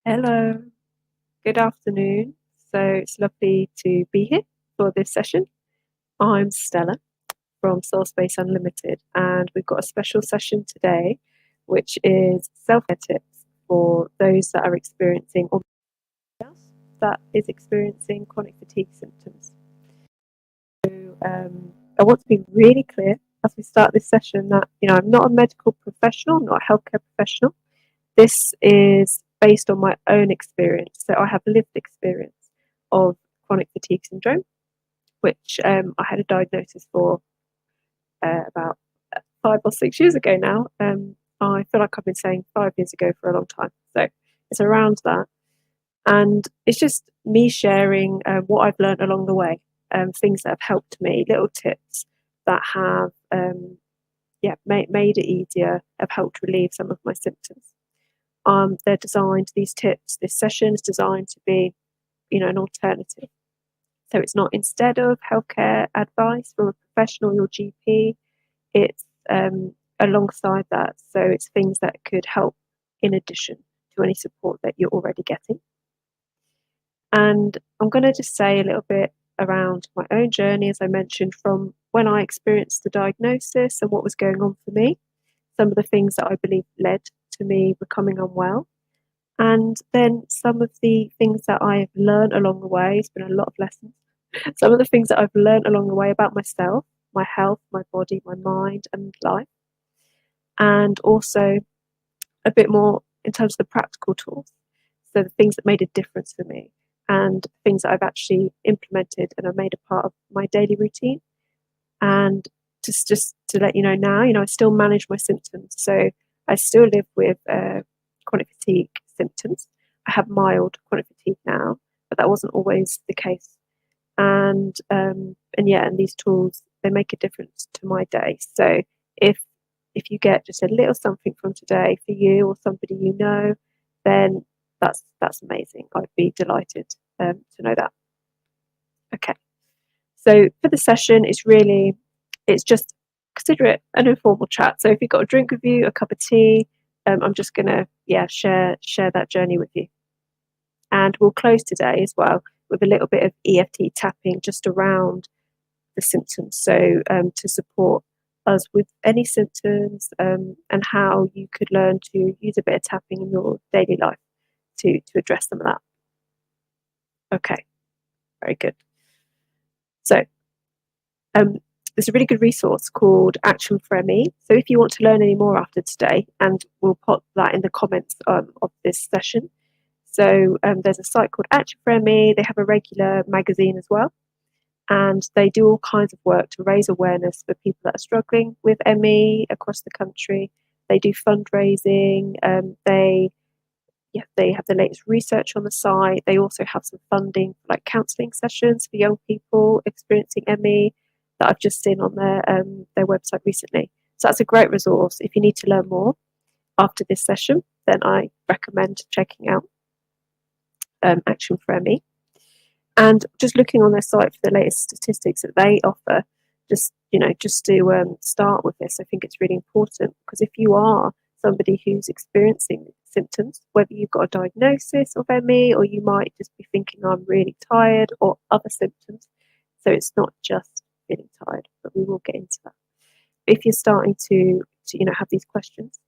Hello, good afternoon. So it's lovely to be here for this session. I'm Stella from Soul Space Unlimited, and we've got a special session today, which is self-care tips for those that are experiencing or that is experiencing chronic fatigue symptoms. I want to be really clear as we start this session that I'm not a medical professional, I'm not a healthcare professional. This is based on my own experience. So I have lived experience of chronic fatigue syndrome, which I had a diagnosis for about 5 or 6 years ago now. I feel like I've been saying 5 years ago for a long time. So it's around that. And it's just me sharing what I've learned along the way, things that have helped me, little tips that have made it easier, have helped relieve some of my symptoms. They're designed, these tips, this session is designed to be, an alternative. So it's not instead of healthcare advice from a professional, your GP, it's alongside that. So it's things that could help in addition to any support that you're already getting. And I'm going to just say a little bit around my own journey, as I mentioned, from when I experienced the diagnosis and what was going on for me, some of the things that I believe led to me becoming unwell. And then some of the things that I've learned along the way, it's been a lot of lessons. Some of the things that I've learned along the way about myself, my health, my body, my mind, and life. And also a bit more in terms of the practical tools. So the things that made a difference for me and things that I've actually implemented and have made a part of my daily routine. And just to let you know now, I still manage my symptoms. So I still live with chronic fatigue symptoms. I have mild chronic fatigue now, but that wasn't always the case. And these tools, they make a difference to my day. So if you get just a little something from today for you or somebody you know, then that's amazing. I'd be delighted to know that. Okay. So for the session, it's just consider it an informal chat. So if you've got a drink with you, a cup of tea, I'm just gonna share that journey with you. And we'll close today as well with a little bit of EFT tapping just around the symptoms. So to support us with any symptoms and how you could learn to use a bit of tapping in your daily life to address some of that. Okay, very good. So there's a really good resource called Action for ME. So if you want to learn any more after today, and we'll put that in the comments of this session. So there's a site called Action for ME. They have a regular magazine as well. And they do all kinds of work to raise awareness for people that are struggling with ME across the country. They do fundraising. They have the latest research on the site. They also have some funding for like counselling sessions for young people experiencing ME that I've just seen on their website recently. So that's a great resource. If you need to learn more after this session, then I recommend checking out Action for ME. And just looking on their site for the latest statistics that they offer, just to start with this, I think it's really important because if you are somebody who's experiencing symptoms, whether you've got a diagnosis of ME or you might just be thinking I'm really tired or other symptoms, so it's not just feeling tired, but we will get into that. If you're starting to have these questions,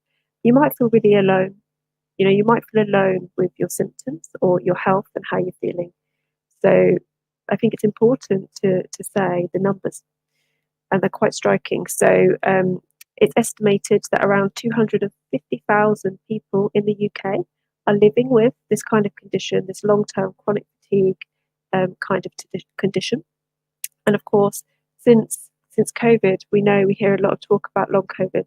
you might feel really alone. You might feel alone with your symptoms or your health and how you're feeling. So I think it's important to say the numbers, and they're quite striking. So it's estimated that around 250,000 people in the UK are living with this kind of condition, this long-term chronic fatigue kind of condition. And of course, since COVID, we hear a lot of talk about long COVID,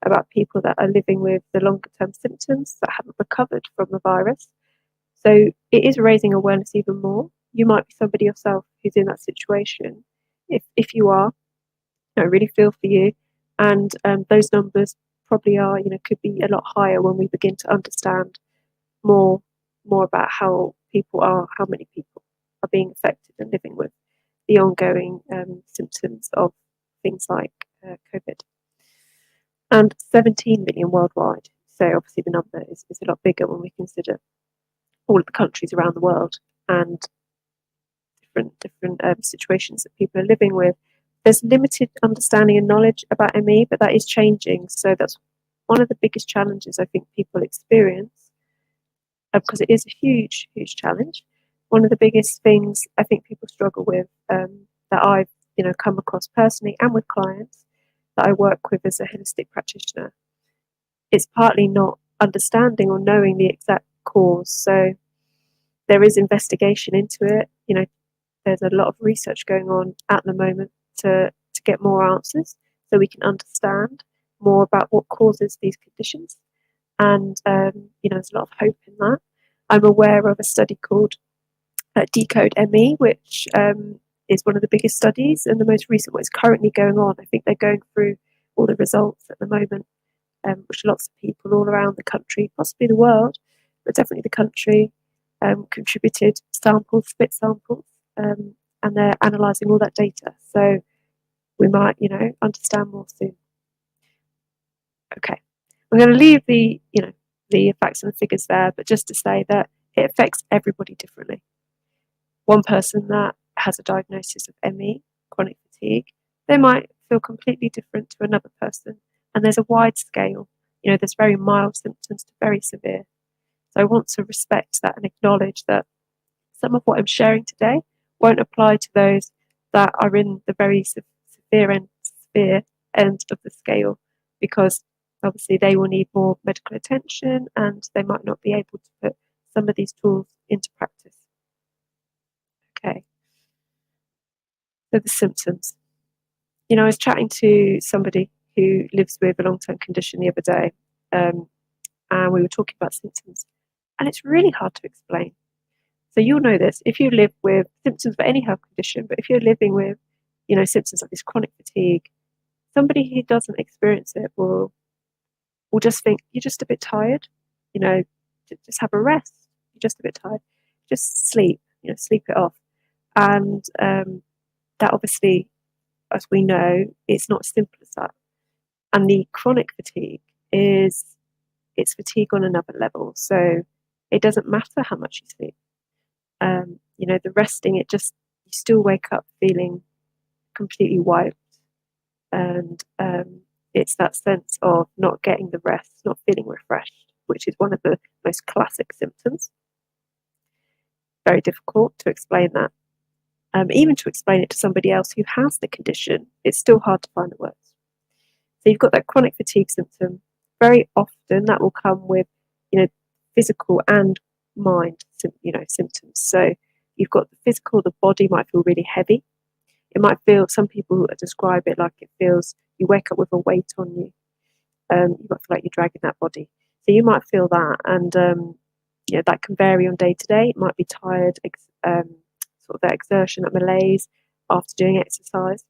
about people that are living with the longer-term symptoms that haven't recovered from the virus. So it is raising awareness even more. You might be somebody yourself who's in that situation. If you are, I really feel for you. And those numbers probably are, could be a lot higher when we begin to understand more about how many people are being affected and living with the ongoing symptoms of things like COVID. And 17 million worldwide. So obviously the number is a lot bigger when we consider all of the countries around the world and different situations that people are living with. There's limited understanding and knowledge about ME, but that is changing. So that's one of the biggest challenges I think people experience, because it is a huge, huge challenge. One of the biggest things I think people struggle with, that I've come across personally and with clients that I work with as a holistic practitioner, it's partly not understanding or knowing the exact cause. So there is investigation into it. There's a lot of research going on at the moment to get more answers so we can understand more about what causes these conditions. And there's a lot of hope in that. I'm aware of a study called Decode ME, which is one of the biggest studies and the most recent one is currently going on. I think they're going through all the results at the moment, which lots of people all around the country, possibly the world, but definitely the country, contributed samples, split samples, and they're analysing all that data. So we might, understand more soon. Okay, I'm going to leave the facts and the figures there, but just to say that it affects everybody differently. One person that has a diagnosis of ME, chronic fatigue, they might feel completely different to another person, and there's a wide scale. There's very mild symptoms to very severe. So I want to respect that and acknowledge that some of what I'm sharing today won't apply to those that are in the very severe end of the scale, because obviously they will need more medical attention and they might not be able to put some of these tools into practice. Okay. So the symptoms. I was chatting to somebody who lives with a long-term condition the other day, and we were talking about symptoms, and it's really hard to explain. So you'll know this if you live with symptoms for any health condition, but if you're living with, symptoms like this chronic fatigue, somebody who doesn't experience it will just think you're just a bit tired, just have a rest. You're just a bit tired. Just sleep, sleep it off. And that obviously, as we know, it's not as simple as that. And the chronic fatigue it's fatigue on another level. So it doesn't matter how much you sleep. The resting, you still wake up feeling completely wiped. And it's that sense of not getting the rest, not feeling refreshed, which is one of the most classic symptoms. Very difficult to explain that. Even to explain it to somebody else who has the condition, it's still hard to find the words. So you've got that chronic fatigue symptom. Very often that will come with, physical and mind, symptoms. So you've got the physical, the body might feel really heavy. It might feel, some people describe it like it feels, you wake up with a weight on you. You might feel like you're dragging that body. So you might feel that, and that can vary on day to day. It might be tired, sort of that exertion, that malaise after doing exercise.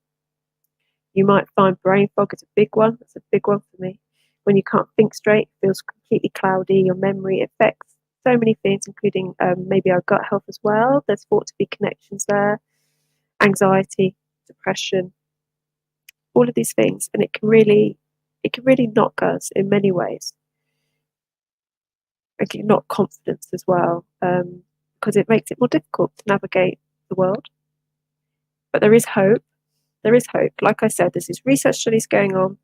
You might find brain fog is a big one. That's a big one for me. When you can't think straight, it feels completely cloudy. Your memory affects so many things, including maybe our gut health as well. There's thought to be connections there. Anxiety, depression, all of these things, and it can really knock us in many ways. It can knock confidence as well, because it makes it more difficult to navigate the world. But there is hope. There is hope. Like I said, there's these research studies going on,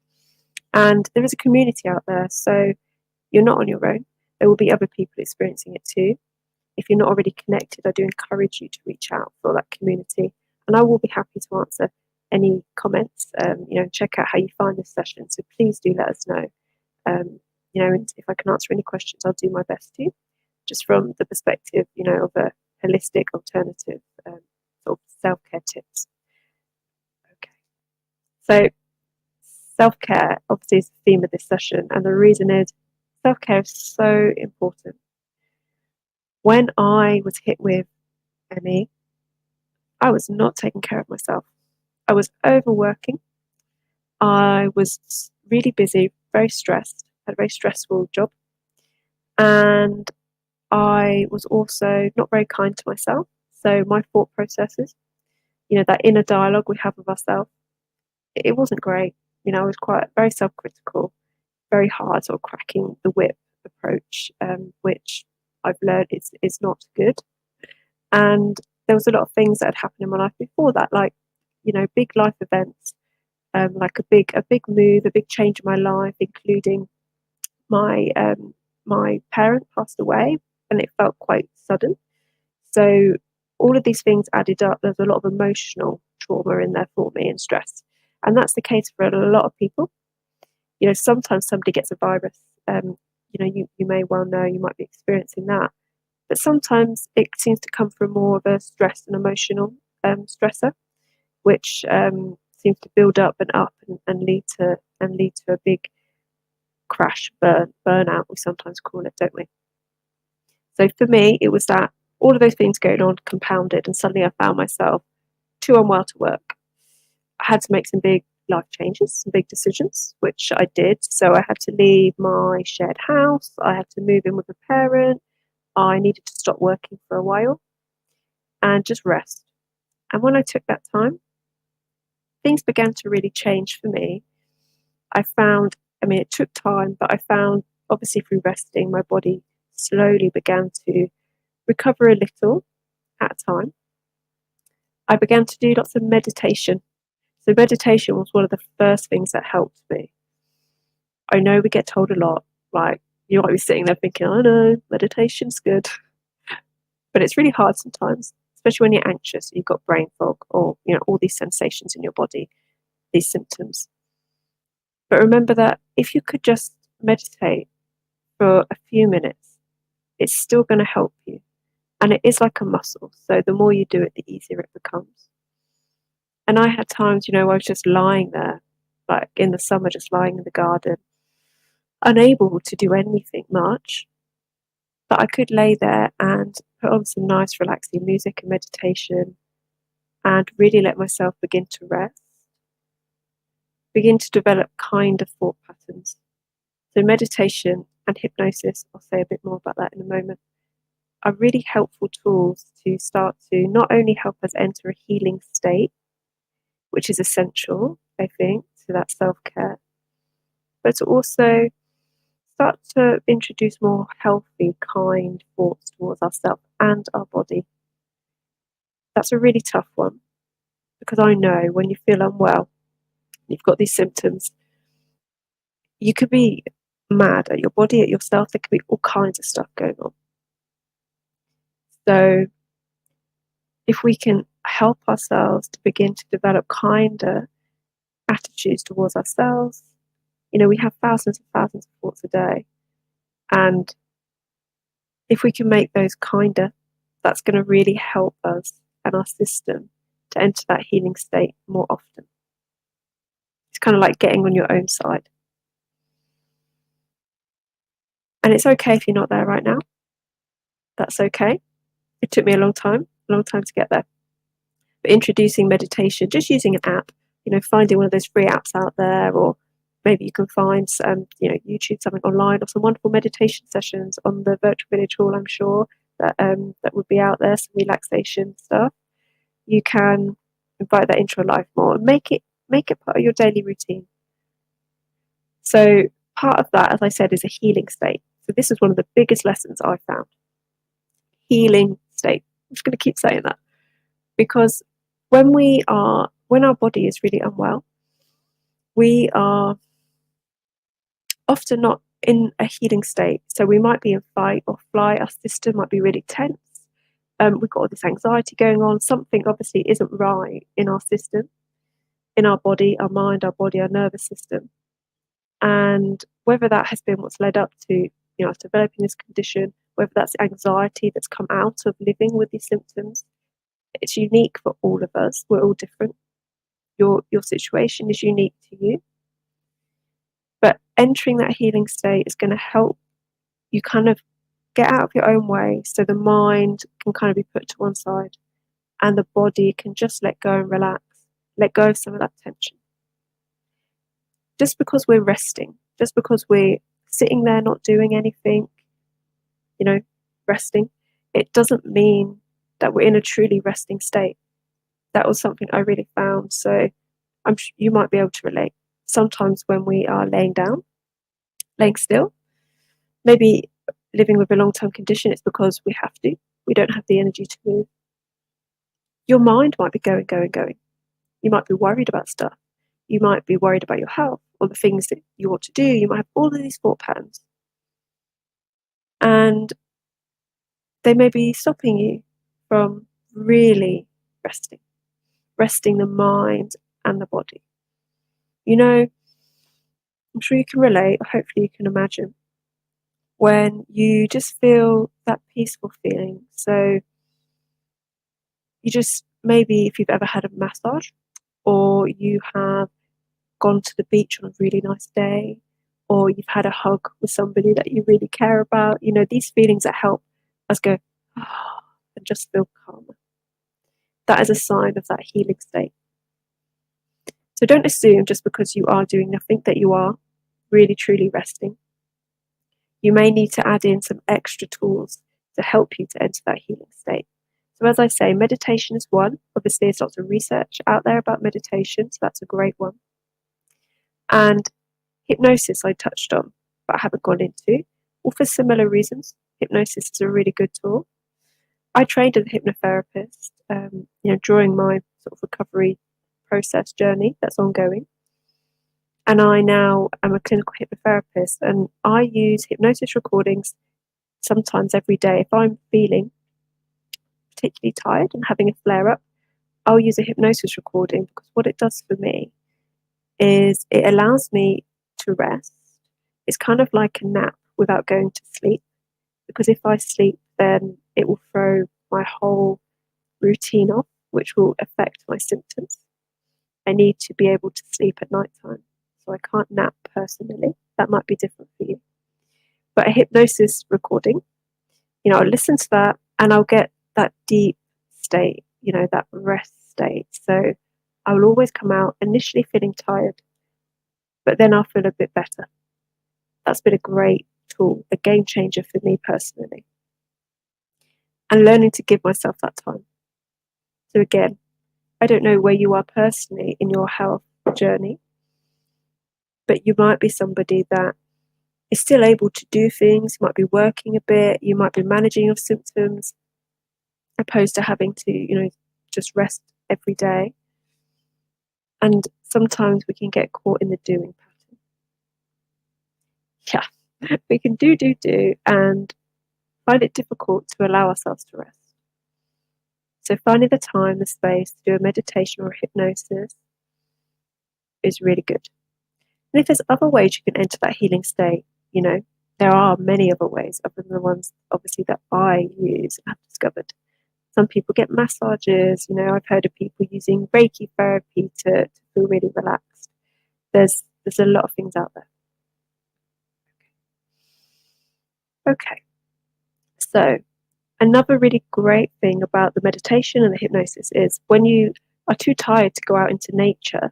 and there is a community out there. So you're not on your own. There will be other people experiencing it too. If you're not already connected, I do encourage you to reach out for that community. And I will be happy to answer any comments, check out how you find this session. So please do let us know. And if I can answer any questions, I'll do my best to, just from the perspective, of a holistic alternative sort of self-care tips. Okay. So self-care obviously is the theme of this session, and the reason is self-care is so important. When I was hit with ME, I was not taking care of myself. I was overworking. I was really busy, very stressed, had a very stressful job. And I was also not very kind to myself. So my thought processes, that inner dialogue we have with ourselves, it wasn't great. I was quite very self-critical, very hard, sort of cracking the whip approach, which I've learned is not good. And there was a lot of things that had happened in my life before that, like, big life events, like a big move, a big change in my life, including my my parent passed away, and it felt quite sudden. So all of these things added up. There's a lot of emotional trauma in there for me and stress, and that's the case for a lot of people. Sometimes somebody gets a virus. You may well know you might be experiencing that, but sometimes it seems to come from more of a stress and emotional stressor, which seems to build up and up and lead to a big crash, burnout. We sometimes call it, don't we? So for me, it was that all of those things going on compounded, and suddenly I found myself too unwell to work. I had to make some big life changes, some big decisions, which I did. So I had to leave my shared house. I had to move in with a parent. I needed to stop working for a while and just rest. And when I took that time, things began to really change for me. It took time, but I found, obviously through resting, my body slowly began to recover a little at a time. I began to do lots of meditation. So meditation was one of the first things that helped me. I know we get told a lot, like, you might be sitting there thinking, oh no, meditation's good. But it's really hard sometimes, especially when you're anxious, you've got brain fog, or all these sensations in your body, these symptoms. But remember that if you could just meditate for a few minutes, it's still going to help you. And it is like a muscle. So the more you do it, the easier it becomes. And I had times, I was just lying there, like in the summer, just lying in the garden, unable to do anything much. But I could lay there and put on some nice, relaxing music and meditation and really let myself begin to rest, begin to develop kind of thought patterns. So meditation and hypnosis, I'll say a bit more about that in a moment, are really helpful tools to start to not only help us enter a healing state, which is essential, I think, to that self-care, but to also start to introduce more healthy, kind thoughts towards ourselves and our body. That's a really tough one, because I know when you feel unwell, you've got these symptoms, you could be mad at your body, at yourself. There could be all kinds of stuff going on. So if we can help ourselves to begin to develop kinder attitudes towards ourselves, we have thousands and thousands of thoughts a day. And if we can make those kinder, that's going to really help us and our system to enter that healing state more often. It's kind of like getting on your own side. And it's okay if you're not there right now. That's okay. It took me a long time to get there. But introducing meditation, just using an app, finding one of those free apps out there, or maybe you can find YouTube, something online, or some wonderful meditation sessions on the Virtual Village Hall, I'm sure, that would be out there, some relaxation stuff. You can invite that into your life more and make it part of your daily routine. So part of that, as I said, is a healing state. So this is one of the biggest lessons I found. Healing state. I'm just going to keep saying that, because when our body is really unwell, we are often not in a healing state. So we might be in fight or flight. Our system might be really tense. We've got all this anxiety going on. Something obviously isn't right in our system, in our body, our mind, our body, our nervous system. And whether that has been what's led up to us developing this condition, whether that's anxiety that's come out of living with these symptoms, it's unique for all of us. We're all different. Your situation is unique to you. But entering that healing state is going to help you kind of get out of your own way, so the mind can kind of be put to one side and the body can just let go and relax, let go of some of that tension. Just because we're resting, just because we're sitting there not doing anything, resting, it doesn't mean that we're in a truly resting state. That was something I really found. So you might be able to relate. Sometimes when we are laying down, laying still, maybe living with a long-term condition, it's because we have to. We don't have the energy to move. Your mind might be going, going, going. You might be worried about stuff. You might be worried about your health or the things that you want to do. You might have all of these thought patterns. And they may be stopping you from really resting the mind and the body. I'm sure you can relate, or hopefully you can imagine, when you just feel that peaceful feeling. So you just, maybe if you've ever had a massage, or you have gone to the beach on a really nice day, or you've had a hug with somebody that you really care about, these feelings that help us go, ah, and just feel calmer. That is a sign of that healing state. So don't assume just because you are doing nothing that you are really truly resting. You may need to add in some extra tools to help you to enter that healing state. So as I say, meditation is one. Obviously, there's lots of research out there about meditation, so that's a great one. And hypnosis I touched on, but I haven't gone into, all for similar reasons. Hypnosis is a really good tool. I trained as a hypnotherapist, during my sort of recovery process journey that's ongoing. And I now am a clinical hypnotherapist, and I use hypnosis recordings sometimes every day. If I'm feeling particularly tired and having a flare up, I'll use a hypnosis recording, because what it does for me is it allows me to rest. It's kind of like a nap without going to sleep, because if I sleep, then it will throw my whole routine off, which will affect my symptoms. I need to be able to sleep at night time, so I can't nap personally. That might be different for you. But a hypnosis recording, I'll listen to that and I'll get that deep state, that rest state. So I will always come out initially feeling tired, but then I'll feel a bit better. That's been a great tool, a game changer for me personally. And learning to give myself that time. So again, I don't know where you are personally in your health journey, but you might be somebody that is still able to do things. You might be working a bit, you might be managing your symptoms, opposed to having to, just rest every day. And sometimes we can get caught in the doing pattern. Yeah, we can do, and find it difficult to allow ourselves to rest. So finding the time, the space to do a meditation or a hypnosis is really good. And if there's other ways you can enter that healing state, there are many other ways other than the ones obviously that I use and have discovered. Some people get massages, I've heard of people using Reiki therapy to feel really relaxed. There's a lot of things out there. Okay. So another really great thing about the meditation and the hypnosis is when you are too tired to go out into nature,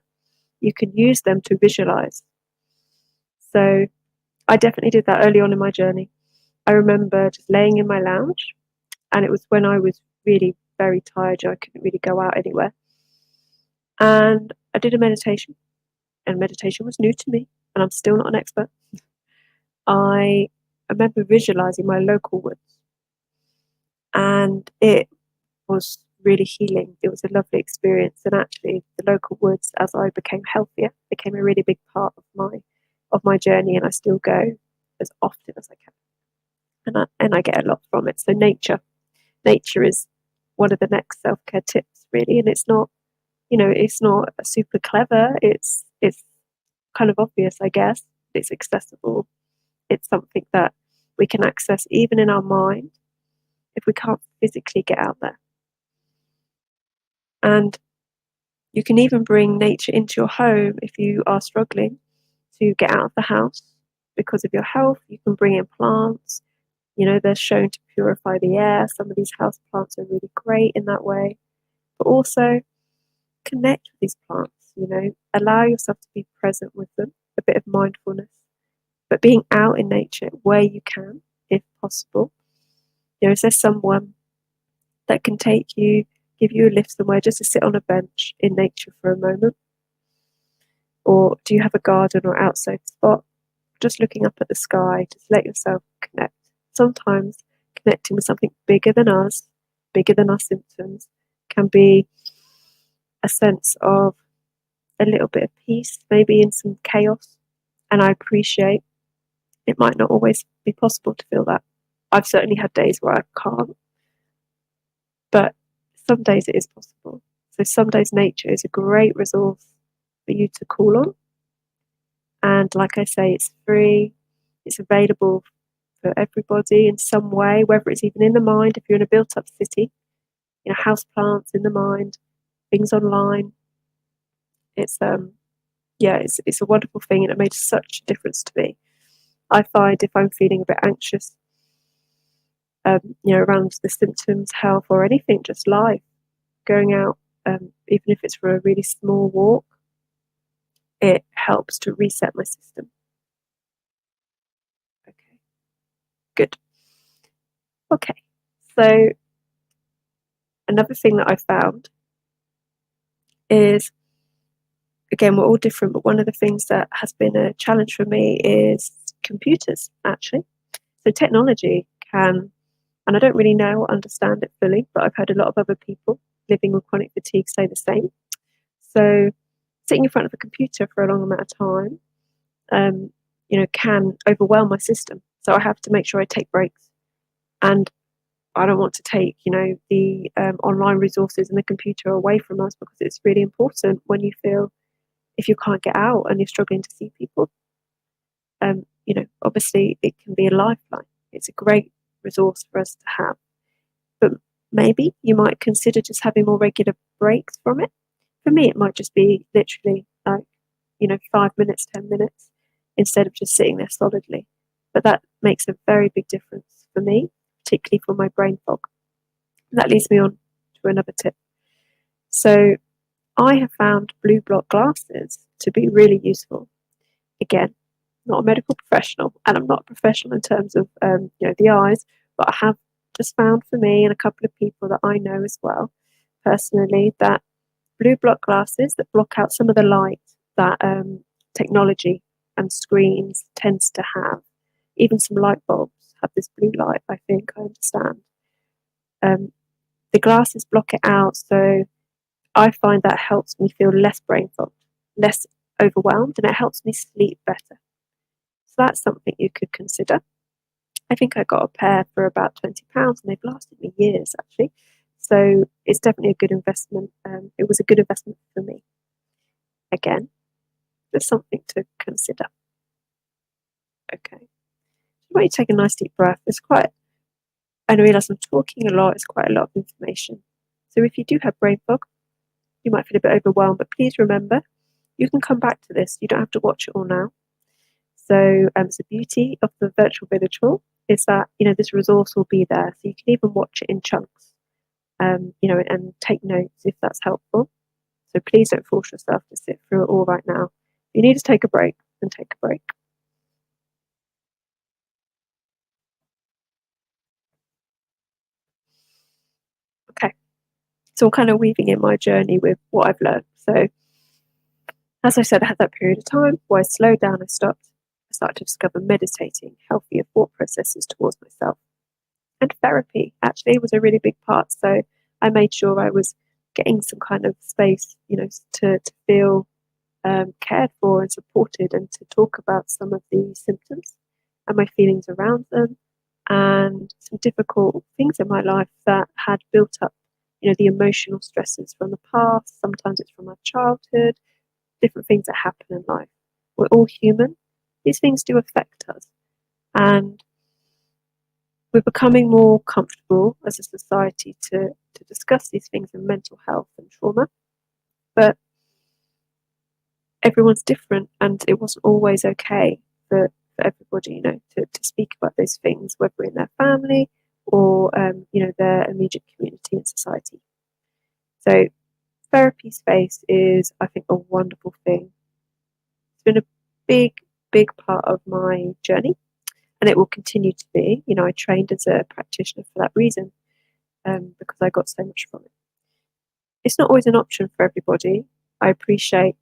you can use them to visualize. So I definitely did that early on in my journey. I remember just laying in my lounge, and it was when I was really very tired. I couldn't really go out anywhere. And I did a meditation, and meditation was new to me, and I'm still not an expert. I remember visualizing my local woods, and it was really healing. It was a lovely experience, and actually the local woods, as I became healthier, became a really big part of my journey, and I still go as often as I can, and I get a lot from it. So nature is one of the next self-care tips, really, and it's not super clever. It's kind of obvious, I guess. It's accessible. It's something that we can access even in our mind if we can't physically get out there. And you can even bring nature into your home if you are struggling to get out of the house because of your health. You can bring in plants. They're shown to purify the air. Some of these house plants are really great in that way. But also connect with these plants, allow yourself to be present with them, a bit of mindfulness, but being out in nature where you can, if possible. Is there someone that can give you a lift somewhere just to sit on a bench in nature for a moment? Or do you have a garden or outside spot? Just looking up at the sky, just let yourself connect. sometimes connecting with something bigger than us, bigger than our symptoms, can be a sense of a little bit of peace, maybe in some chaos. And I appreciate it might not always be possible to feel that. I've certainly had days where I can't, but some days it is possible. So some days nature is a great resource for you to call on. And like I say, it's free, it's available for everybody in some way, whether it's even in the mind, if you're in a built up city, house plants in the mind, things online. It's it's a wonderful thing, and it made such a difference to me. I find if I'm feeling a bit anxious, around the symptoms, health, or anything, just life, going out, even if it's for a really small walk, it helps to reset my system. Okay, good. Okay, so another thing that I found is, again, we're all different, but one of the things that has been a challenge for me is computers, actually. So technology can, and I don't really know or understand it fully, but I've heard a lot of other people living with chronic fatigue say the same. So sitting in front of a computer for a long amount of time, can overwhelm my system. So I have to make sure I take breaks. And I don't want to take, the online resources and the computer away from us, because it's really important when you feel, if you can't get out and you're struggling to see people, obviously it can be a lifeline. It's a great resource for us to have. But maybe you might consider just having more regular breaks from it. For me, it might just be literally 5 minutes, 10 minutes, instead of just sitting there solidly. But that makes a very big difference for me, particularly for my brain fog. And that leads me on to another tip. So I have found blue block glasses to be really useful. Again, not a medical professional, and I'm not a professional in terms of the eyes, but I have just found for me and a couple of people that I know as well personally that blue block glasses that block out some of the light that technology and screens tends to have. Even some light bulbs have this blue light, I think, I understand. The glasses block it out, so I find that helps me feel less brain fogged, less overwhelmed, and it helps me sleep better. So that's something you could consider. I think I got a pair for about £20, and they've lasted me years, actually. So it's definitely a good investment. It was a good investment for me. Again, there's something to consider. Okay. Why don't you take a nice deep breath? I realise I'm talking a lot. It's quite a lot of information. So if you do have brain fog, you might feel a bit overwhelmed, but please remember, you can come back to this. You don't have to watch it all now. So the beauty of the virtual village hall is that, this resource will be there. So you can even watch it in chunks, and take notes if that's helpful. So please don't force yourself to sit through it all right now. If you need to take a break, then take a break. Okay. So I'm kind of weaving in my journey with what I've learned. So as I said, I had that period of time where I slowed down, I stopped, I started to discover meditating, healthier thought processes towards myself. And therapy actually was a really big part. So I made sure I was getting some kind of space, to feel cared for and supported, and to talk about some of the symptoms and my feelings around them, and some difficult things in my life that had built up, the emotional stresses from the past. Sometimes it's from our childhood, different things that happen in life. We're all human. These things do affect us. And we're becoming more comfortable as a society to discuss these things in mental health and trauma. But everyone's different, and it wasn't always okay for everybody, to speak about those things, whether in their family or, their immediate community and society. So therapy space is, I think, a wonderful thing. It's been a big, big part of my journey, and it will continue to be. I trained as a practitioner for that reason, because I got so much from it. It's not always an option for everybody. I appreciate,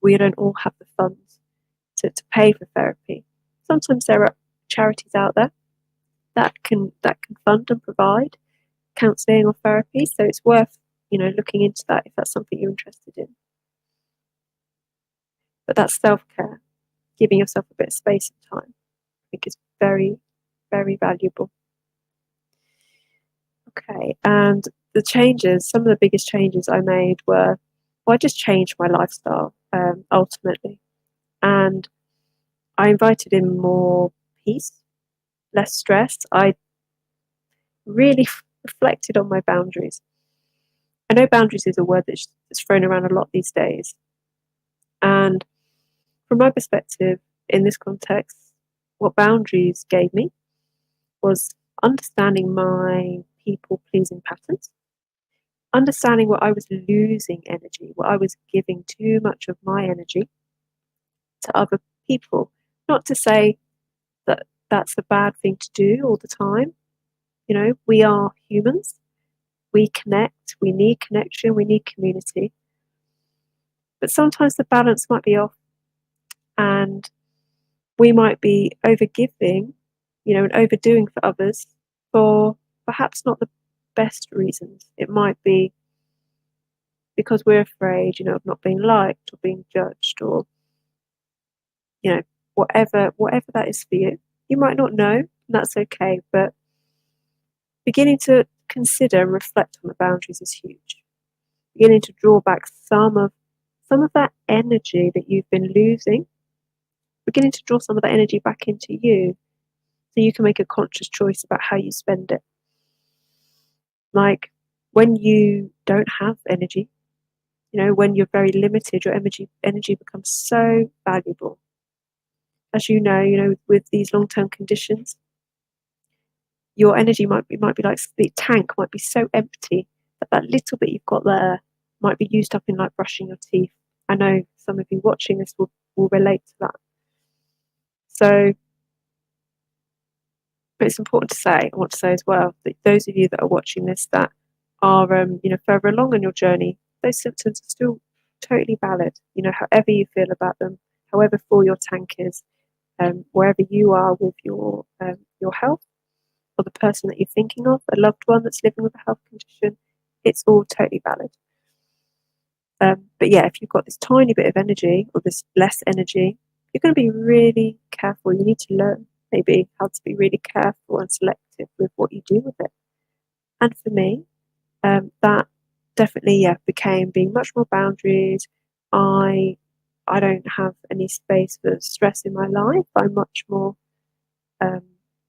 we don't all have the funds to pay for therapy. Sometimes there are charities out there that can fund and provide counselling or therapy. So it's worth, looking into that if that's something you're interested in. But that's self-care, giving yourself a bit of space and time, I think is very, very valuable. Okay, and some of the biggest changes I made were, I just changed my lifestyle ultimately, and I invited in more peace, less stress. I really reflected on my boundaries. I know boundaries is a word that's thrown around a lot these days, and from my perspective, in this context, what boundaries gave me was understanding my people pleasing patterns, understanding what I was losing energy, what I was giving too much of my energy to other people. Not to say that that's a bad thing to do all the time. We are humans. We connect. We need connection. We need community. But sometimes the balance might be off, and we might be overgiving, and overdoing for others for perhaps not the best reasons. It might be because we're afraid, of not being liked or being judged, or whatever that is for you. You might not know, and that's okay. But beginning to consider and reflect on the boundaries is huge. Beginning to draw back some of that energy that you've been losing. Beginning to draw some of that energy back into you, so you can make a conscious choice about how you spend it. Like when you don't have energy, when you're very limited, your energy becomes so valuable. As you know, with these long-term conditions, your energy might be like the tank might be so empty that little bit you've got there might be used up in like brushing your teeth. I know some of you watching this will relate to that. So, but it's important to say, I want to say as well, that those of you that are watching this that are further along on your journey, those symptoms are still totally valid. However you feel about them, however full your tank is, wherever you are with your health, or the person that you're thinking of, a loved one that's living with a health condition, it's all totally valid. But yeah, if you've got this tiny bit of energy or this less energy, you're going to be really careful. You need to learn maybe how to be really careful and selective with what you do with it. And for me, that definitely became being much more boundaries. I don't have any space for stress in my life. I'm much more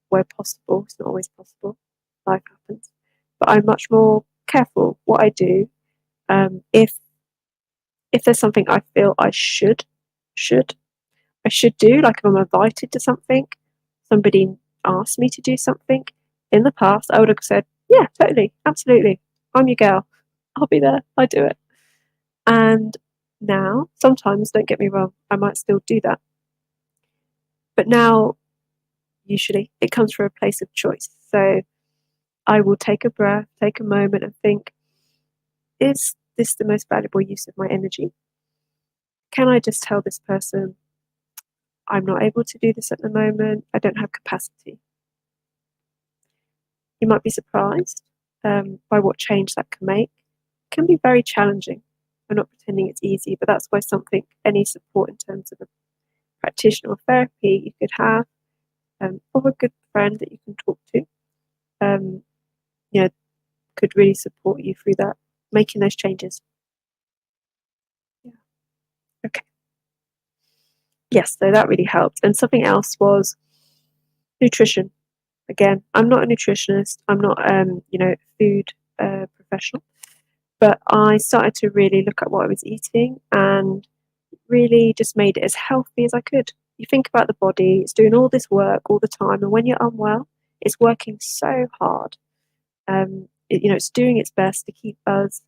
where possible. It's not always possible. Life happens, but I'm much more careful what I do. If there's something I feel I should do, like if I'm invited to something, somebody asked me to do something. In the past, I would have said, yeah, totally, absolutely, I'm your girl, I'll be there, I do it. And now, sometimes, don't get me wrong, I might still do that. But now, usually, it comes from a place of choice. So I will take a breath, take a moment and think, is this the most valuable use of my energy? Can I just tell this person, I'm not able to do this at the moment, I don't have capacity? You might be surprised by what change that can make. It can be very challenging. I'm not pretending it's easy, but that's why any support in terms of a practitioner or therapy you could have, or a good friend that you can talk to, could really support you through that, making those changes. Yeah. Okay. Yes, so that really helped. And something else was nutrition. Again, I'm not a nutritionist. I'm not, food professional. But I started to really look at what I was eating and really just made it as healthy as I could. You think about the body, it's doing all this work all the time. And when you're unwell, it's working so hard. It's doing its best to keep us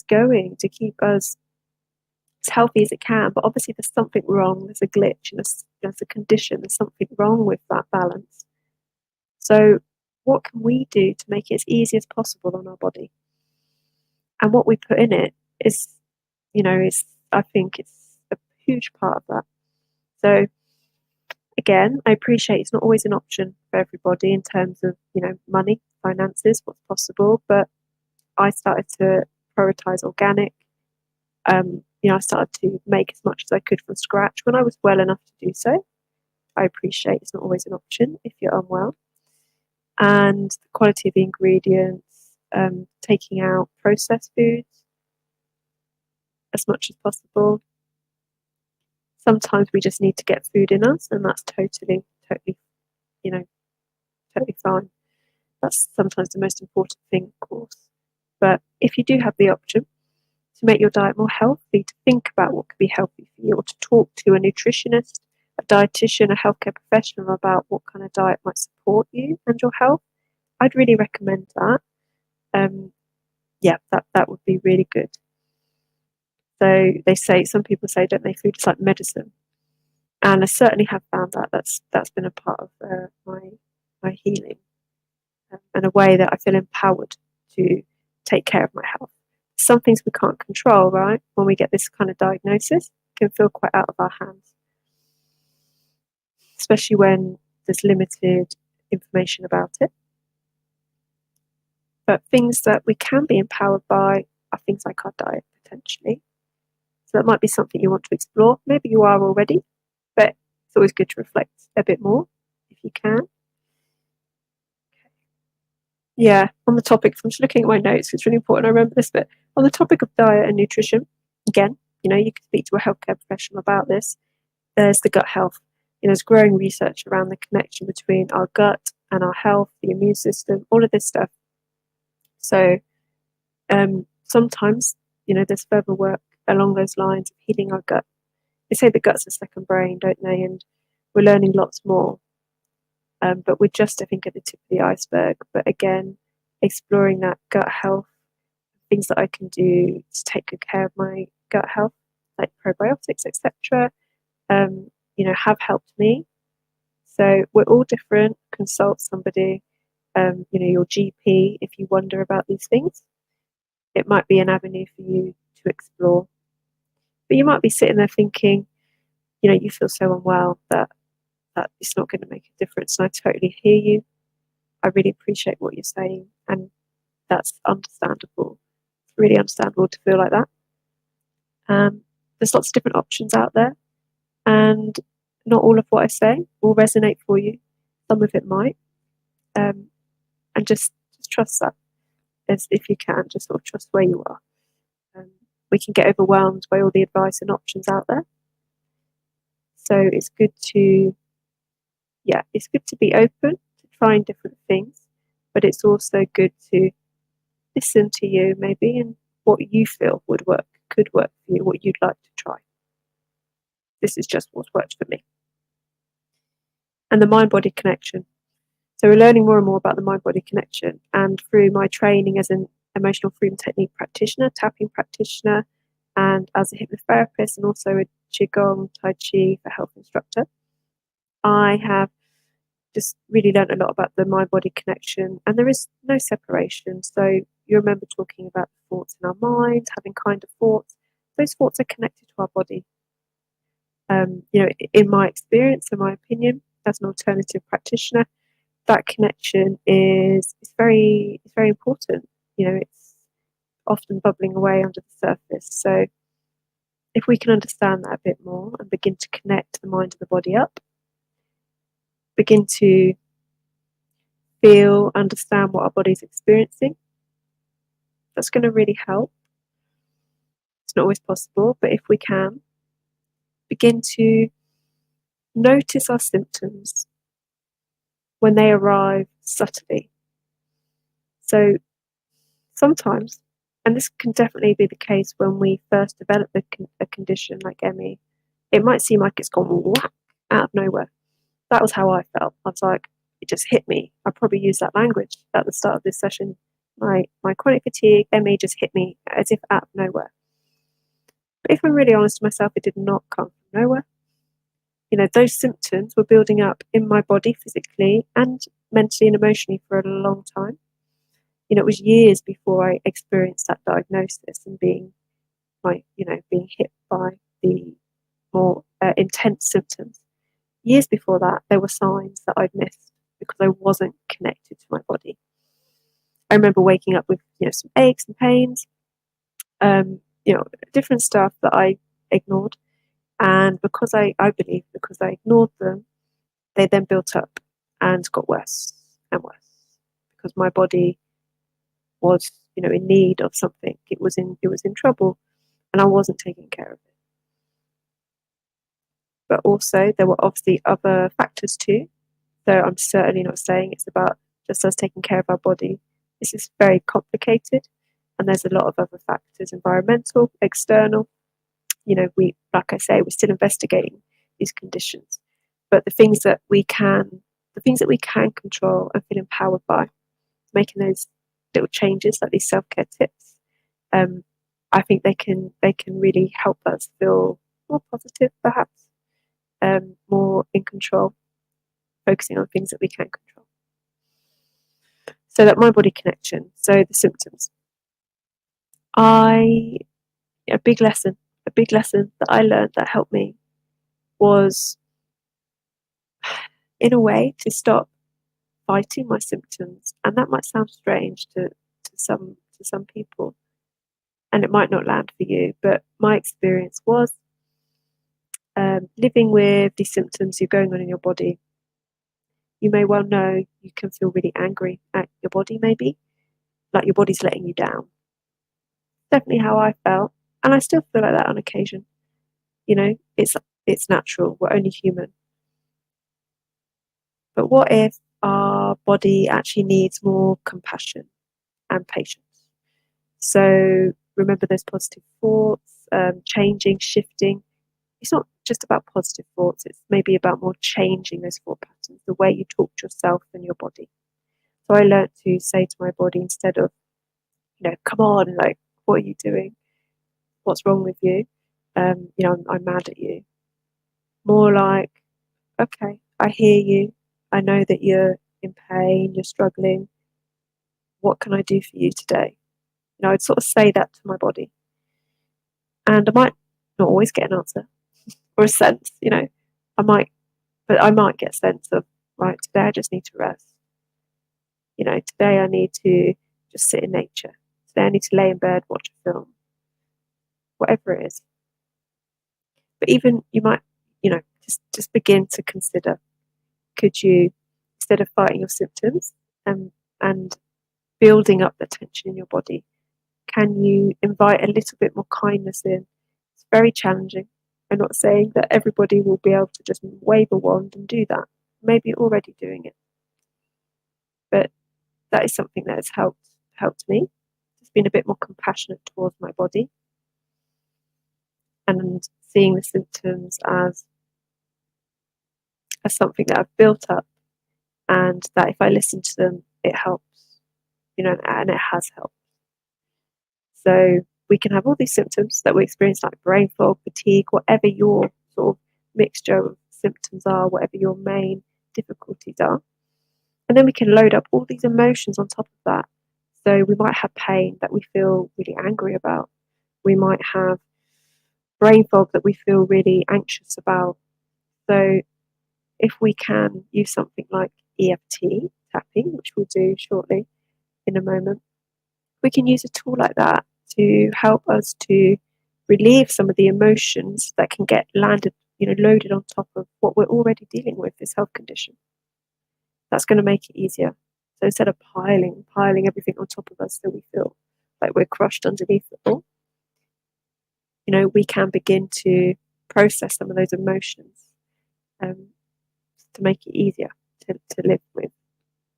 going, to keep us as healthy as it can. But obviously there's something wrong. There's a glitch, there's a condition, there's something wrong with that balance. So what can we do to make it as easy as possible on our body? And what we put in it is, I think it's a huge part of that. So again, I appreciate it's not always an option for everybody in terms of, money, finances, what's possible, but I started to prioritize organic. I started to make as much as I could from scratch when I was well enough to do so. I appreciate it's not always an option if you're unwell. And the quality of the ingredients, taking out processed foods as much as possible. Sometimes we just need to get food in us, and that's totally, totally fine. That's sometimes the most important thing, of course. But if you do have the option to make your diet more healthy, to think about what could be healthy for you, or to talk to a nutritionist, a dietitian, a healthcare professional about what kind of diet might support you and your health, I'd really recommend that. That would be really good. So some people say, don't they, food is like medicine, and I certainly have found that that's been a part of my healing, and a way that I feel empowered to take care of my health. Some things we can't control, right? When we get this kind of diagnosis, it can feel quite out of our hands, especially when there's limited information about it. But things that we can be empowered by are things like our diet, potentially. So that might be something you want to explore. Maybe you are already, but it's always good to reflect a bit more if you can. Yeah, on the topic, I'm just looking at my notes, it's really important I remember this bit. On the topic of diet and nutrition, again, you can speak to a healthcare professional about this. There's the gut health. There's growing research around the connection between our gut and our health, the immune system, all of this stuff. So sometimes, there's further work along those lines of healing our gut. They say the gut's a second brain, don't they? And we're learning lots more. But we're just, I think, at the tip of the iceberg. But again, exploring that gut health, things that I can do to take good care of my gut health, like probiotics, etc., have helped me. So we're all different. Consult somebody, your GP, if you wonder about these things. It might be an avenue for you to explore. But you might be sitting there thinking, you feel so unwell that it's not going to make a difference. And I totally hear you. I really appreciate what you're saying, and that's understandable. It's really understandable to feel like that. There's lots of different options out there, and not all of what I say will resonate for you. Some of it might, and just trust that, as if you can, just sort of trust where you are. We can get overwhelmed by all the advice and options out there. So it's good to be open to trying different things, but it's also good to listen to you maybe and what you feel could work for you, what you'd like to try. This is just what's worked for me. And the mind-body connection. So we're learning more and more about the mind-body connection, and through my training as an emotional freedom technique practitioner, tapping practitioner, and as a hypnotherapist, and also a Qigong Tai Chi for health instructor, I have just really learned a lot about the mind-body connection, and there is no separation. So you remember talking about the thoughts in our mind, having kind of thoughts. Those thoughts are connected to our body. In my experience, in my opinion, as an alternative practitioner, that connection is very important. It's often bubbling away under the surface. So if we can understand that a bit more and begin to connect the mind and the body up, begin to feel, understand what our body's experiencing, that's going to really help. It's not always possible, but if we can, begin to notice our symptoms when they arrive subtly. So sometimes, and this can definitely be the case when we first develop a condition like ME, it might seem like it's gone whack out of nowhere. That was how I felt. I was like, it just hit me. I probably used that language at the start of this session. My chronic fatigue, ME just hit me as if out of nowhere. But if I'm really honest with myself, it did not come from nowhere. Those symptoms were building up in my body physically and mentally and emotionally for a long time. It was years before I experienced that diagnosis and being hit by the more intense symptoms. years before that, there were signs that I'd missed because I wasn't connected to my body. I remember waking up with some aches and pains, different stuff that I ignored, and because I believe because I ignored them, they then built up and got worse and worse because my body was in need of something. It was in trouble, and I wasn't taking care of it. But also there were obviously other factors too. So I'm certainly not saying it's about just us taking care of our body. This is very complicated, and there's a lot of other factors: environmental, external. Like I say, we're still investigating these conditions. But the things that we can control and feel empowered by, making those little changes, like these self-care tips, I think they can really help us feel more positive, perhaps, more in control, focusing on things that we can control. So that mind body connection. So the symptoms. A big lesson that I learned that helped me was, in a way, to stop fighting my symptoms. And that might sound strange to some people, and it might not land for you, but my experience was living with these symptoms you're going on in your body. You may well know you can feel really angry at your body, maybe like your body's letting you down. Definitely how I felt, and I still feel like that on occasion. It's natural. We're only human. But what if our body actually needs more compassion and patience? So remember those positive thoughts, changing, shifting. It's not just about positive thoughts, it's maybe about more changing those thought patterns, the way you talk to yourself and your body. So I learned to say to my body, instead of, come on, like, what are you doing? What's wrong with you? I'm mad at you. More like, okay, I hear you. I know that you're in pain, you're struggling. What can I do for you today? I'd sort of say that to my body. And I might not always get an answer or a sense, I might get a sense of, right, today I just need to rest. Today I need to just sit in nature. Today I need to lay in bed, watch a film, whatever it is. But even you might, just begin to consider, could you, instead of fighting your symptoms and building up the tension in your body, can you invite a little bit more kindness in? It's very challenging. I'm not saying that everybody will be able to just wave a wand and do that. Maybe you're already doing it. But that is something that has helped me. Just being a bit more compassionate towards my body and seeing the symptoms as something that I've built up, and that if I listen to them, it helps, and it has helped. So we can have all these symptoms that we experience, like brain fog, fatigue, whatever your sort of mixture of symptoms are, whatever your main difficulties are. And then we can load up all these emotions on top of that. So we might have pain that we feel really angry about. We might have brain fog that we feel really anxious about. So if we can use something like EFT tapping, which we'll do shortly in a moment, we can use a tool like that to help us to relieve some of the emotions that can get loaded on top of what we're already dealing with, this health condition. That's going to make it easier. So instead of piling everything on top of us so we feel like we're crushed underneath it all, we can begin to process some of those emotions to make it easier to live with,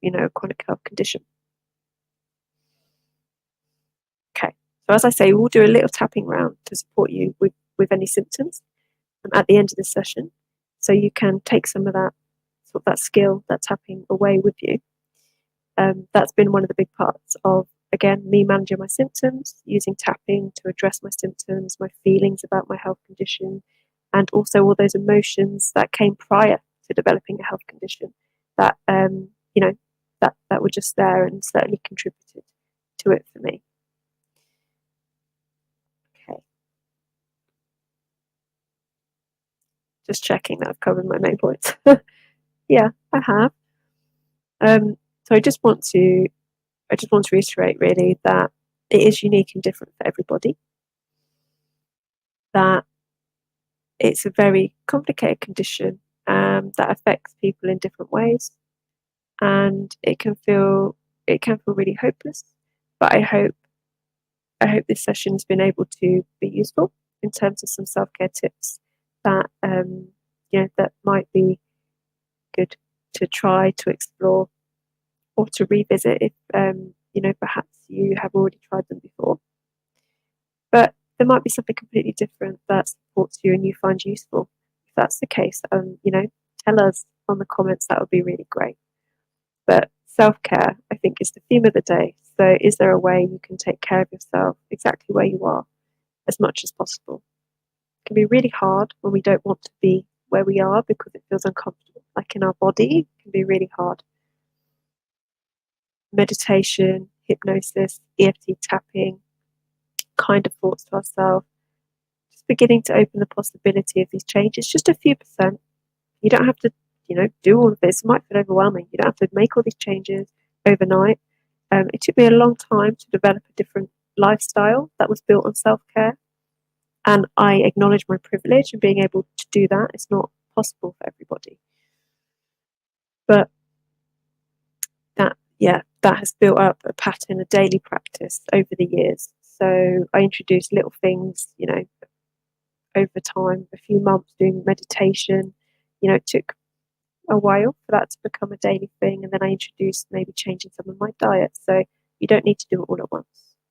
a chronic health condition. Okay, so as I say, we'll do a little tapping round to support you with any symptoms at the end of the session, so you can take some of that that skill, that tapping, away with you. That's been one of the big parts of, again, me managing my symptoms, using tapping to address my symptoms, my feelings about my health condition, and also all those emotions that came prior to developing a health condition that that were just there and certainly contributed to it for me. Okay. Just checking that I've covered my main points. Yeah, I have. So I just want to reiterate really that it is unique and different for everybody. That it's a very complicated condition that affects people in different ways, and it can feel really hopeless. But I hope this session has been able to be useful in terms of some self-care tips that that might be good to try to explore or to revisit if perhaps you have already tried them before. But there might be something completely different that supports you and you find useful. If that's the case, tell us on the comments. That would be really great. But self-care, I think, is the theme of the day. So is there a way you can take care of yourself exactly where you are as much as possible? It can be really hard when we don't want to be where we are because it feels uncomfortable. Like in our body, it can be really hard. Meditation, hypnosis, EFT tapping, kind of thoughts to ourselves, just beginning to open the possibility of these changes, just a few percent. You don't have to, do all of this. It might feel overwhelming. You don't have to make all these changes overnight. It took me a long time to develop a different lifestyle that was built on self-care. And I acknowledge my privilege in being able to do that. It's not possible for everybody. But that has built up a pattern, a daily practice over the years. So I introduced little things, over time, a few months doing meditation. It took a while for that to become a daily thing. And then I introduced maybe changing some of my diet. So you don't need to do it all at once.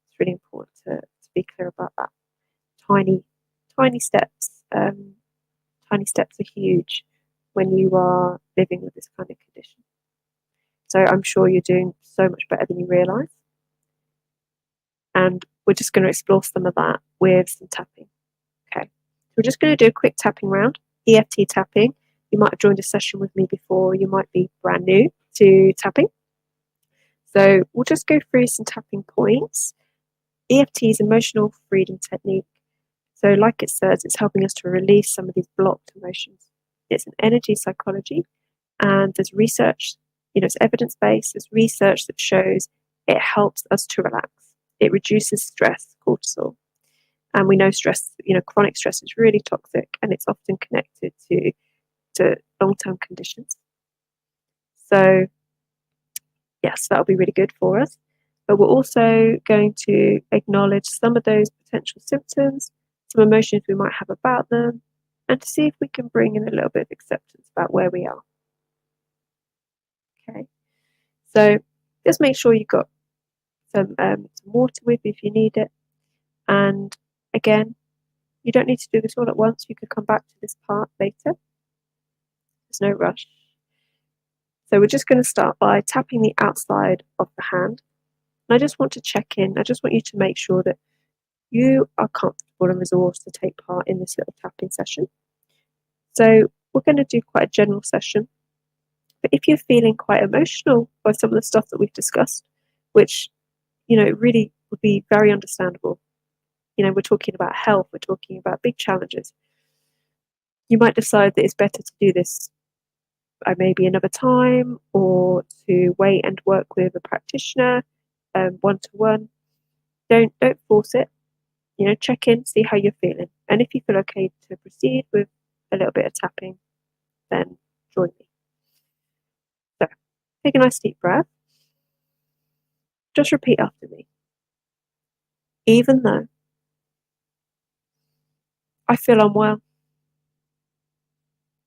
It's really important to be clear about that. Tiny steps. Tiny steps are huge when you are living with this kind of condition. So I'm sure you're doing so much better than you realise. And we're just going to explore some of that with some tapping. Okay. So we're just going to do a quick tapping round, EFT tapping. You might have joined a session with me before. You might be brand new to tapping. So we'll just go through some tapping points. EFT is emotional freedom technique. So like it says, it's helping us to release some of these blocked emotions. It's an energy psychology, and there's research, it's evidence-based. There's research that shows it helps us to relax. It reduces stress, cortisol. And we know stress, chronic stress is really toxic, and it's often connected to long-term conditions. So yes, that'll be really good for us. But we're also going to acknowledge some of those potential symptoms, some emotions we might have about them, and to see if we can bring in a little bit of acceptance about where we are. Okay, so just make sure you've got some water with you if you need it. And again, you don't need to do this all at once. You could come back to this part later. There's no rush. So we're just going to start by tapping the outside of the hand. And I just want to check in. I just want you to make sure that you are comfortable and resourced to take part in this little tapping session. So we're going to do quite a general session. But if you're feeling quite emotional by some of the stuff that we've discussed, which, really would be very understandable. We're talking about health, we're talking about big challenges. You might decide that it's better to do this maybe another time, or to wait and work with a practitioner, one-to-one. Don't force it. Check in, see how you're feeling. And if you feel okay to proceed with a little bit of tapping, then join me. So take a nice deep breath. Just repeat after me. Even though I feel unwell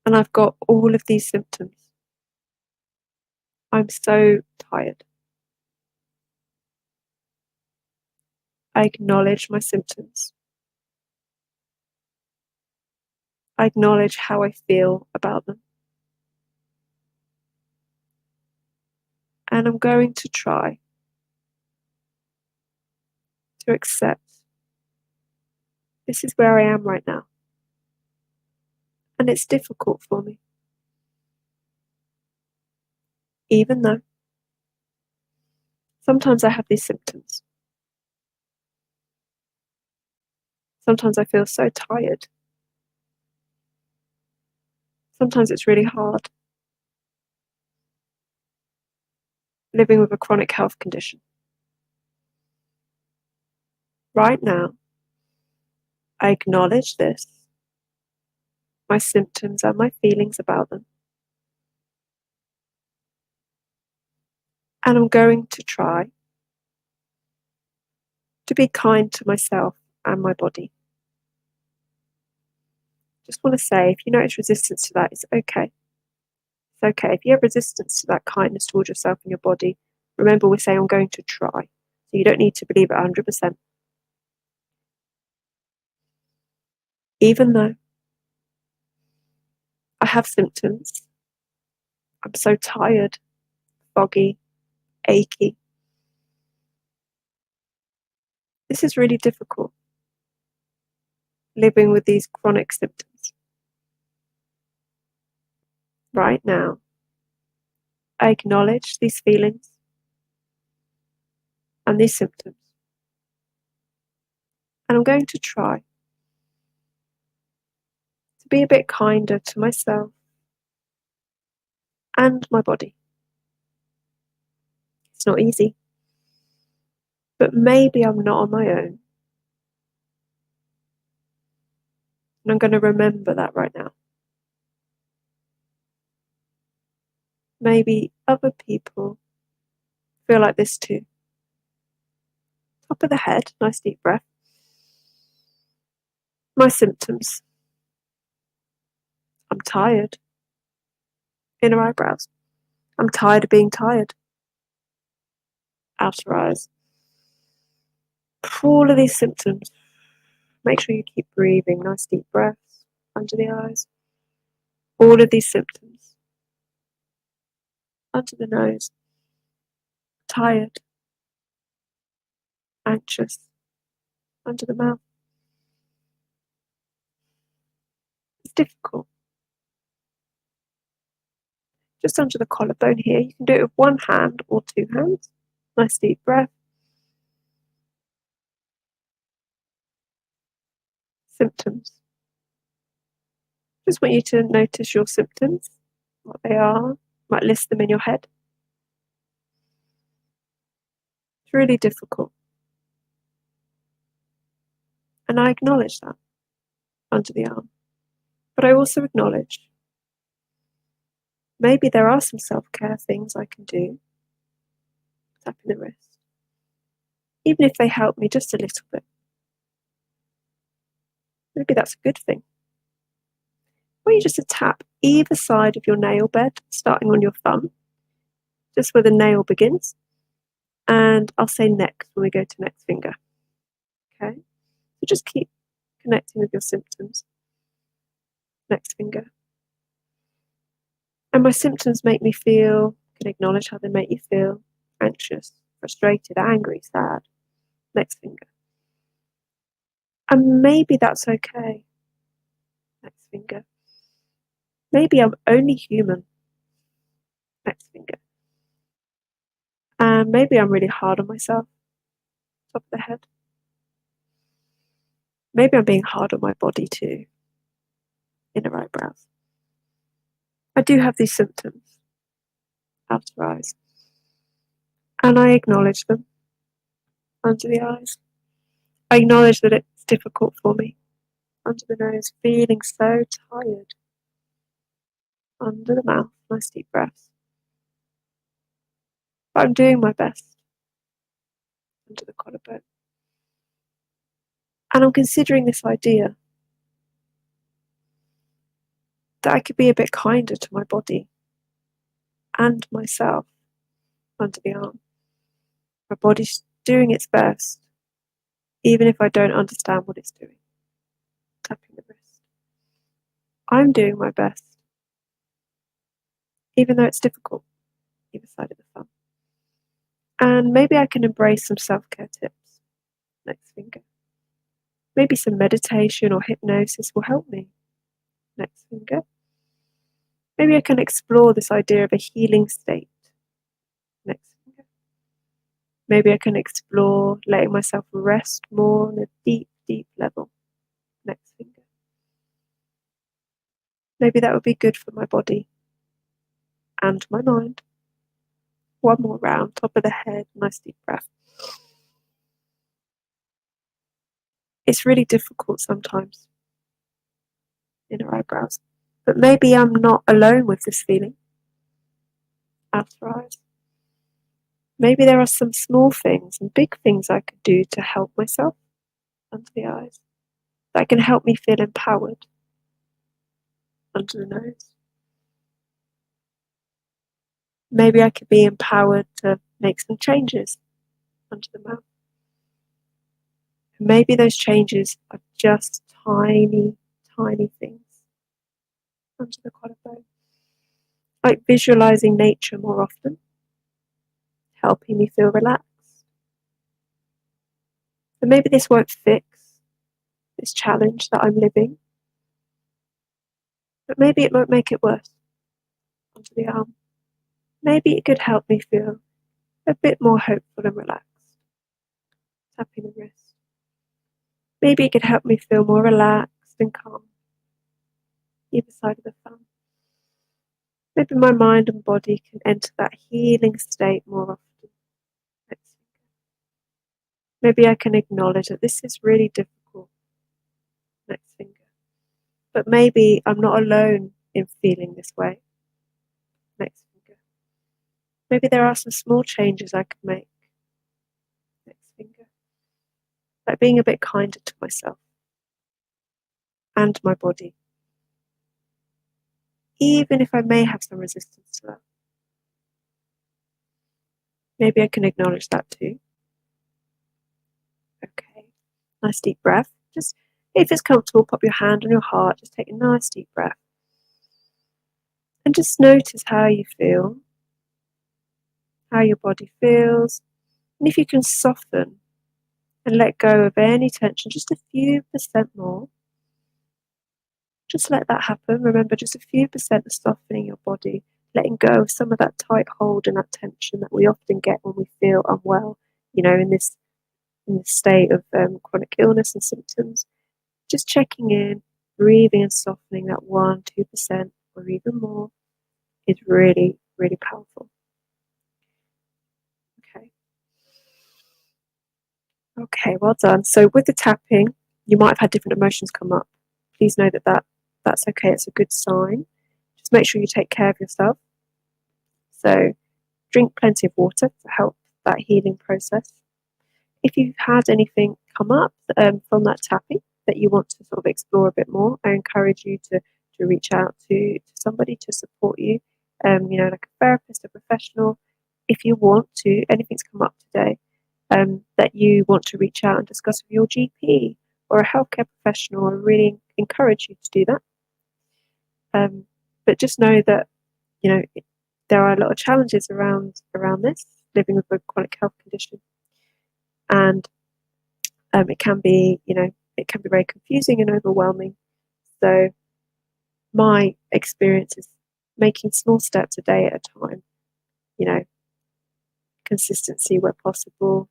and I've got all of these symptoms, I'm so tired. I acknowledge my symptoms. I acknowledge how I feel about them. And I'm going to try to accept this is where I am right now. And it's difficult for me. Even though sometimes I have these symptoms. Sometimes I feel so tired. Sometimes it's really hard living with a chronic health condition. Right now, I acknowledge this, my symptoms and my feelings about them. And I'm going to try to be kind to myself and my body. Just want to say, if you notice resistance to that, it's okay. It's okay. If you have resistance to that kindness towards yourself and your body, remember we're saying I'm going to try. So you don't need to believe it 100%. Even though I have symptoms, I'm so tired, foggy, achy. This is really difficult, living with these chronic symptoms. Right now, I acknowledge these feelings and these symptoms. And I'm going to try to be a bit kinder to myself and my body. It's not easy, but maybe I'm not on my own. And I'm going to remember that right now. Maybe other people feel like this too. Top of the head, nice deep breath. My symptoms. I'm tired. Inner eyebrows. I'm tired of being tired. Outer eyes. All of these symptoms. Make sure you keep breathing. Nice deep breaths under the eyes. All of these symptoms. Under the nose. Tired. Anxious. Under the mouth. It's difficult. Just under the collarbone here. You can do it with one hand or two hands. Nice deep breath. Symptoms. Just want you to notice your symptoms, what they are. Might list them in your head. It's really difficult. And I acknowledge that under the arm. But I also acknowledge maybe there are some self-care things I can do. Tapping the wrist. Even if they help me just a little bit. Maybe that's a good thing. I want you just to tap either side of your nail bed, starting on your thumb, just where the nail begins. And I'll say next when we go to next finger. Okay? So just keep connecting with your symptoms. Next finger. And my symptoms make me feel, can acknowledge how they make you feel, anxious, frustrated, angry, sad. Next finger. And maybe that's okay. Next finger. Maybe I'm only human. Next finger. And maybe I'm really hard on myself. Top of the head. Maybe I'm being hard on my body too. Inner eyebrows. I do have these symptoms. Outer eyes. And I acknowledge them. Under the eyes. I acknowledge that it's difficult for me. Under the nose, feeling so tired. Under the mouth, nice deep breaths. But I'm doing my best. Under the collarbone. And I'm considering this idea that I could be a bit kinder to my body and myself under the arm. My body's doing its best, even if I don't understand what it's doing. Tapping the wrist. I'm doing my best, even though it's difficult, either side of the thumb. And maybe I can embrace some self-care tips. Next finger. Maybe some meditation or hypnosis will help me. Next finger. Maybe I can explore this idea of a healing state. Next finger. Maybe I can explore letting myself rest more on a deep, deep level. Next finger. Maybe that would be good for my body and my mind. One more round, top of the head, nice deep breath. It's really difficult sometimes in our eyebrows, but maybe I'm not alone with this feeling. Outer eyes. Maybe there are some small things and big things I could do to help myself under the eyes that can help me feel empowered under the nose. Maybe I could be empowered to make some changes under the mouth. And maybe those changes are just tiny, tiny things under the collarbone. Like visualizing nature more often, helping me feel relaxed. And maybe this won't fix this challenge that I'm living, but maybe it won't make it worse under the arm. Maybe it could help me feel a bit more hopeful and relaxed. Tapping the wrist. Maybe it could help me feel more relaxed and calm. Either side of the thumb. Maybe my mind and body can enter that healing state more often. Maybe I can acknowledge that this is really difficult. Next finger. But maybe I'm not alone in feeling this way. Next finger. Maybe there are some small changes I could make. Next finger. Like being a bit kinder to myself and my body. Even if I may have some resistance to that. Maybe I can acknowledge that too. Okay. Nice deep breath. Just, if it's comfortable, pop your hand on your heart. Just take a nice deep breath. And just notice how you feel. How your body feels. And if you can soften and let go of any tension, just a few % more. Just let that happen. Remember, just a few % of softening your body, letting go of some of that tight hold and that tension that we often get when we feel unwell, in this state of chronic illness and symptoms. Just checking in, breathing and softening that 1-2% or even more is really, really powerful. Okay, well done. So with the tapping, you might have had different emotions come up. Please know that's okay. It's a good sign. Just make sure you take care of yourself. So drink plenty of water to help that healing process. If you've had anything come up from that tapping that you want to sort of explore a bit more, I encourage you to reach out to somebody to support you, like a therapist, a professional. If you want to, anything's come up today that you want to reach out and discuss with your GP or a healthcare professional, I really encourage you to do that. But just know that, there are a lot of challenges around this, living with a chronic health condition. And it can be very confusing and overwhelming. So my experience is making small steps a day at a time, consistency where possible.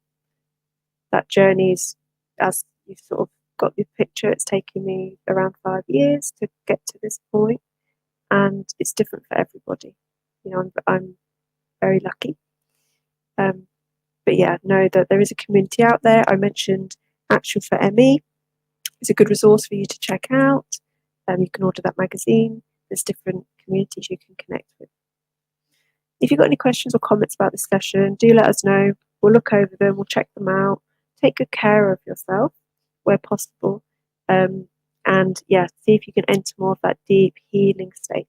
That journey's, as you've sort of got the picture, it's taken me around 5 years to get to this point, and it's different for everybody. I'm very lucky. But yeah, know that there is a community out there. I mentioned Action for ME. It's a good resource for you to check out. You can order that magazine. There's different communities you can connect with. If you've got any questions or comments about this session, do let us know. We'll look over them, we'll check them out. Take good care of yourself where possible. And yeah, see if you can enter more of that deep healing state.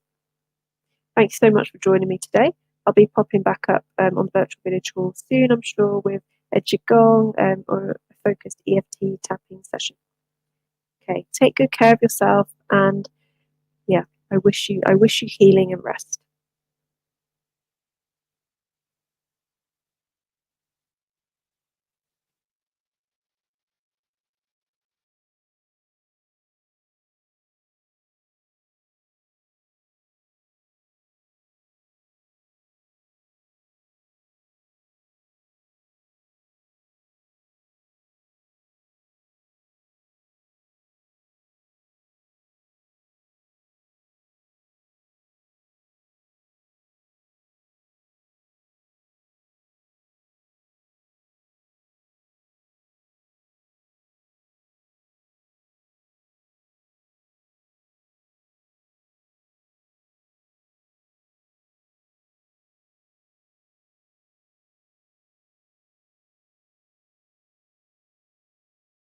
Thanks so much for joining me today. I'll be popping back up on Virtual Village Hall soon, I'm sure, with a Qigong or a focused EFT tapping session. Okay, take good care of yourself, and yeah, I wish you healing and rest.